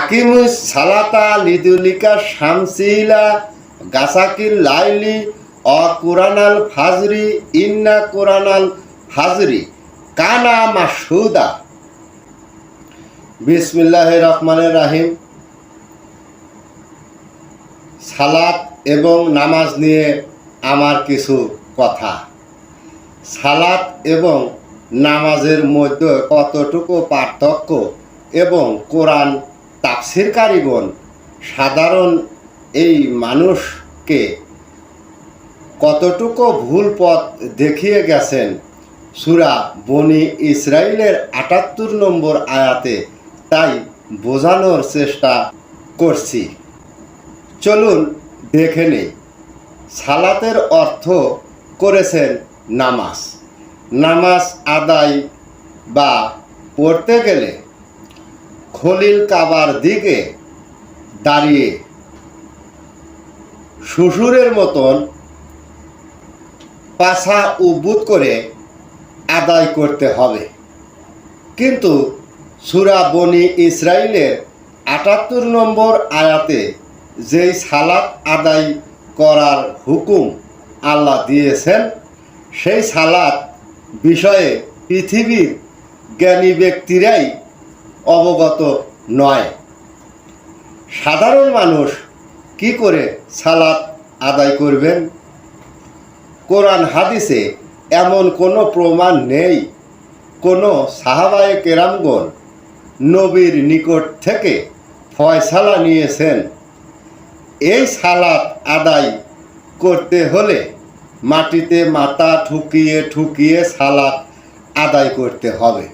আকিমুস সালাতা লিদুলিকা শামসিলা গাসাকিল লাইলি অ কুরানাল ফাজরি ইন্না কুরানাল ফাজরি কানা মাসহুদা। বিসমিল্লাহির রহমানির রহিম। সালাত এবং নামাজ নিয়ে আমার কিছু কথা। সালাত এবং নামাজের মধ্যে কতটুকু পার্থক্য এবং কোরআন তাফসিরকারীগণ সাধারণ এই মানুষকে কতটুকু ভুল পথ দেখিয়ে গেছেন সূরা বনি ইসরাইলের ৭৮ নম্বর আয়াতে, তাই বোঝানোর চেষ্টা করছি। চলুন দেখে নেই। সালাতের অর্থ করেছেন নামাজ। নামাজ আদায় বা পড়তে গেলে খলিল কাবার দিকে দাঁড়িয়ে শ্বশুরের মতন পাছা উদ্ভুত করে আদায় করতে হবে। কিন্তু সূরা বনি ইসরাইলের ৭৮ নম্বর আয়াতে যেই সালাত আদায় করার হুকুম আল্লাহ দিয়েছেন, সেই সালাত বিষয়ে পৃথিবীর জ্ঞানী ব্যক্তিরাই অবগত নয়। সাধারণ মানুষ কি করে সালাত আদায় করবেন? কোরআন হাদিসে এমন কোনো প্রমাণ নেই কোনো সাহাবায়ে কেরামগণ নবীর নিকট থেকে ফয়সালা নিয়েছেন এই সালাত আদায় করতে হলে মাটিতে মাথা ঠুকিয়ে ঠুকিয়ে সালাত আদায় করতে হবে।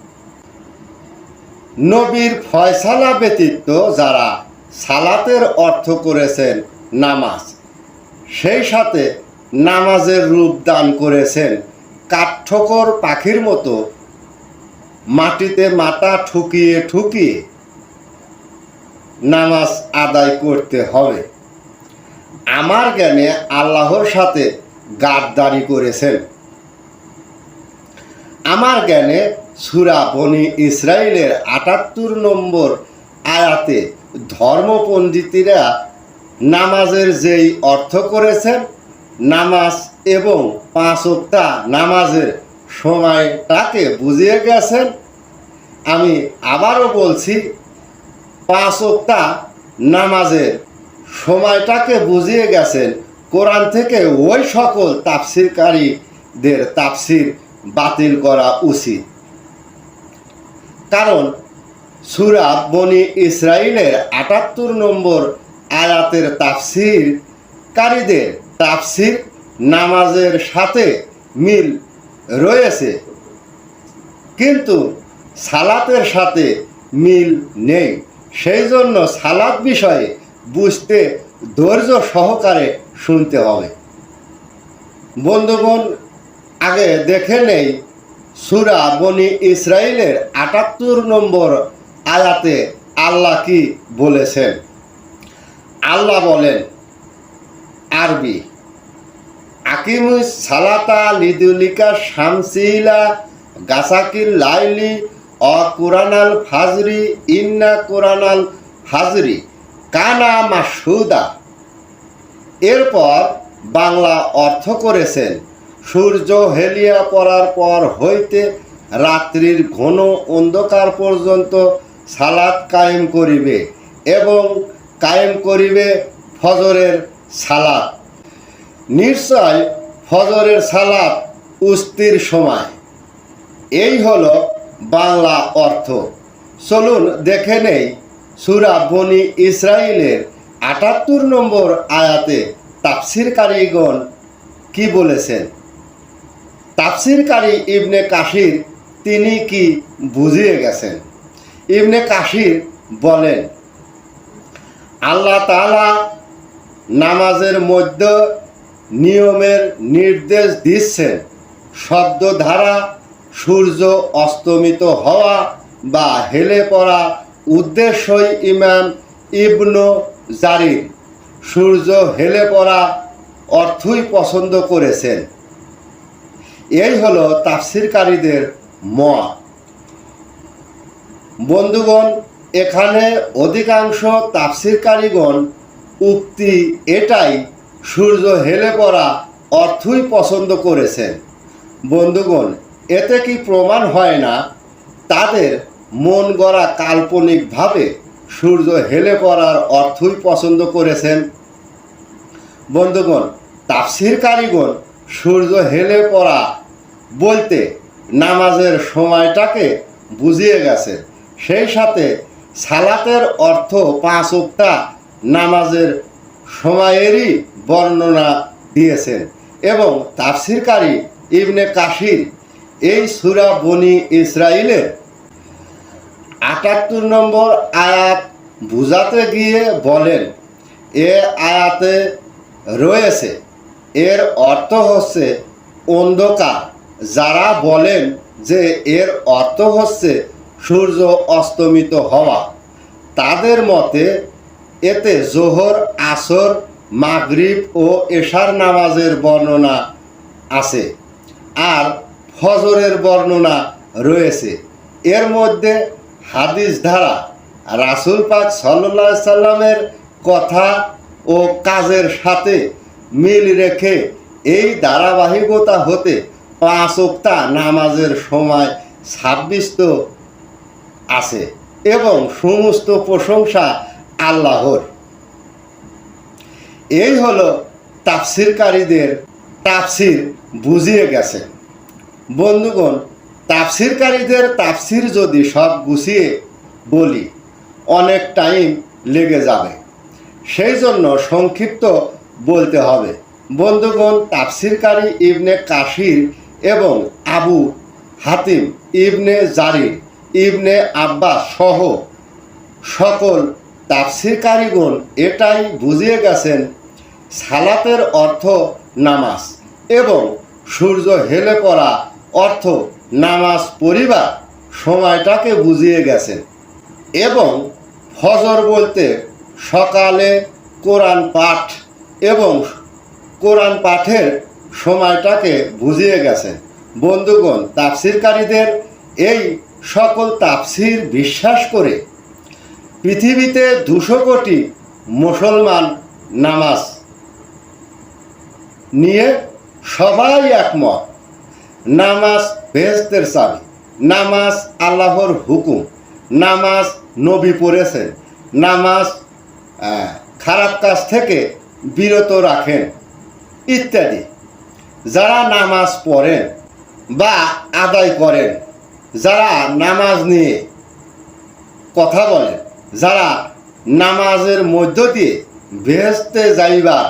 নবীর ফয়সালা ব্যতীত যারা সালাতের অর্থ করেছেন নামাজ, সেই সাথে নামাজের রূপ দান করেছেন কাঠঠোকর পাখির মতো মাটিতে মাথা ঠুকিয়ে ঠুকিয়ে নামাজ আদায় করতে হবে। আমার জ্ঞানে আল্লাহর সাথে গাদ্দারি করেছেন। আমার জ্ঞানে সূরা বনি ইসরাইলের ৭৮ নম্বর আয়াতে ধর্মপণ্ডিতেরা নামাজের যেই অর্থ করেছেন, নামাজ এবং ৫ ওয়াক্ত নামাজের সময়টাকে বুঝিয়ে গেছেন। আমি আবারও বলছি, ৫ ওয়াক্ত নামাজের সময়টাকে বুঝিয়ে গেছেন কোরআন থেকে। ওই সকল তাফসিরকারীদের তাফসির বাতিল করা উচিত। কারণ সূরা বনি ইসরাইলের ৭৮ নম্বর আয়াতের তাফসিরকারীদের তাফসির নামাজের সাথে মিল রয়েছে, কিন্তু সালাতের সাথে মিল নেই। সেই জন্য সালাত বিষয়ে বুঝতে ধৈর্য সহকারে শুনতে হবে। বন্ধুগণ, আগে দেখে নেই সূরা বনি ইসরাইলের ৭৮ নম্বর আয়াতে আল্লাহ কি বলেছেন। আল্লাহ বলেন, আরবি, আকিমুস সালাতা লিদুলিকা শামসিলা গাসাকিল লাইলি অ কুরানাল ফাজরি ইন্না কুরানাল ফাজরি কানা মাসহুদা। এরপর বাংলা অর্থ করেছেন, সূর্য হেলিয়া পড়ার পর হইতে রাত্রির ঘন অন্ধকার পর্যন্ত সালাত কায়েম করিবে এবং কায়েম করিবে ফজরের সালাত। নিশ্চয় ফজরের সালাত উস্তির সময়। এই হলো বাংলা অর্থ। চলুন দেখে নেই সূরা বনি ইসরাইলের ৭৮ নম্বর আয়াতে তাফসিরকারীগণ কি বলেছেন। তাফসিরকারী ইবনে কাসির তিনি কি বুঝিয়ে গেছেন। ইবনে কাসির বলেন, আল্লাহ তাআলা নামাজের মধ্যে নিয়মের নির্দেশ দিচ্ছেন শব্দ ধারা সূর্য অস্তমিত হওয়া বা হেলে পড়া উদ্দেশ্যই ইমাম ইবনু জারির সূর্য হেলে পড়া অর্থই পছন্দ করেছেন। এই হলো তাফসিরকারীদের মত। বন্ধুগণ, এখানে অধিকাংশ তাফসীরকারীগণ উক্তি এটাই সূর্য হেলে পড়া অর্থই পছন্দ করেছেন। বন্ধুগণ, এতে কি প্রমাণ হয় না তাদের মন গড়া কাল্পনিকভাবে সূর্য হেলে পড়ার অর্থই পছন্দ করেছেন? বন্ধুগণ, তাফসীরকারীগণ সূর্য হেলে পড়া বলতে নামাজের সময়টাকে বুঝিয়ে গেছেন। সেই সাথে সালাতের অর্থ 5 ওয়াক্ত নামাজের সময়েরই বর্ণনা দিয়েছেন। এবং তাফসীরকারী ইবনে কাসির এই সূরা বনি ইসরাইলের 78 নম্বর আয়াত বুঝাতে গিয়ে বলেন, এ আয়াতে রয়েছে এর অর্থ হচ্ছে অন্ধকার। যারা বলেন যে এর অর্থ হচ্ছে সূর্য অস্তমিত হওয়া, তাদের মতে এতে জোহর, আসর, মাগরিব ও এশার নামাজের বর্ণনা আছে আর ফজরের বর্ণনা রয়েছে। এর মধ্যে হাদিস ধারা রাসূল পাক সাল্লাল্লাহু আলাইহি সাল্লামের কথা ও কাজের সাথে মিল রেখে এই ধারাবাহিকতা হতে 5 ওয়াক্ত নামাজের সময় 26 আছে এবং সমস্ত প্রশংসা আল্লাহর। এই হলো তাফসীরকারীদের তাফসীর বুঝিয়ে গেছে। বন্ধুগণ, তাফসীরকারীদের তাফসীর যদি সব গুছিয়ে বলি অনেক টাইম লেগে যাবে, সেই জন্য সংক্ষিপ্ত বলতে হবে। বন্ধুগণ, তাফসীরকারী ইবনে কাসির এবং আবু হাতিম ইবনে জারির ইবনে আব্বাস সহ সকল তাফসীরকারীগণ এটাই বুঝিয়ে গেছেন সালাতের অর্থ নামাজ এবং সূর্য হেলে পড়া অর্থ নামাজ পড়িবার সময়টাকে বুঝিয়ে গেছেন। এবং ফজর বলতে সকালে কোরআন পাঠ এবং কোরআন পাঠের সময়টাকে বুঝিয়ে গেছেন। বন্ধুগণ, তাফসীরকারীদের এই সকল তাফসীর বিশ্বাস করে পৃথিবীতে 200 কোটি মুসলমান নামাজ নিয়ে সবাই একমত। নামাজ বেহেশতের চাবি, নামাজ আল্লাহর হুকুম, নামাজ নবী পড়েছেন, নামাজ খারাপ কাজ থেকে বিরত রাখেন ইত্যাদি। যারা নামাজ পড়েন বা আদায় করেন, যারা নামাজ নিয়ে কথা বলেন, যারা নামাজের মধ্য দিয়ে বেহেশতে যাইবার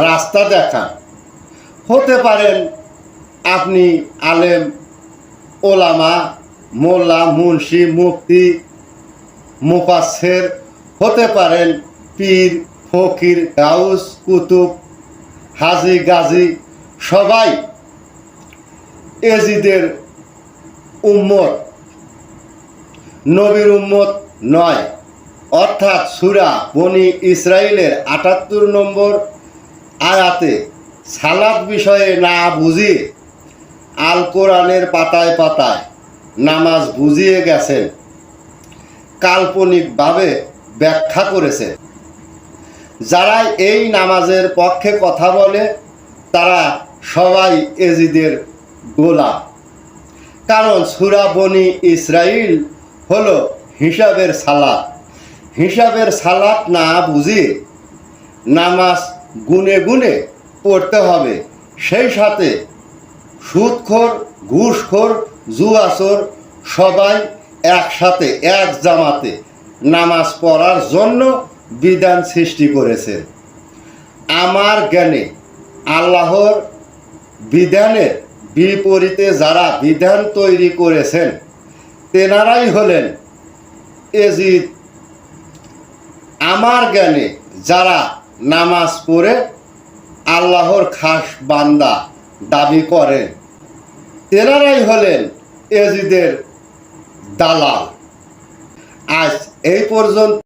রাস্তা দেখান, হতে পারেন আপনি আলেম, ওলামা, মোল্লা, মুন্সি, মুফতি, মুফাসসির, হতে পারেন পীর, ফকির, গাউস, কুতুব, হাজি, গাজী, সবাই এজিদের উম্মত, নবীর উম্মত নয়। অর্থাৎ সূরা বনি ইসরাইলের 78 নম্বর আয়াতে সালাত বিষয়ে না বুঝিয়ে আল কোরআনের পাতায় পাতায় নামাজ বুঝিয়ে গেছেন, কাল্পনিকভাবে ব্যাখ্যা করেছেন। যারা এই নামাজের পক্ষে কথা বলে তারা সবাই এজিদের গোলাম। কারণ সূরা বনি ইসরাইল হলো হিসাবের সালাত। হিসাবের সালাত না বুঝিয়ে নামাজ গুনে গুনে পড়তে হবে। সেই সাথে সুদখোর, ঘুষখোর, জুয়াচোর সবাই একসাথে এক জামাতে নামাজ পড়ার জন্য বিধান সৃষ্টি করেছেন। আমার জ্ঞানে আল্লাহর বিধানের বিপরীতে যারা বিধান তৈরি করেছেন তেনারাই হলেন এজিদ। আমার জ্ঞানে যারা নামাজ পড়ে আল্লাহর খাস বান্দা দাবি করেন তেনারাই হলেন এজিদের দালাল। আজ এই পর্যন্ত।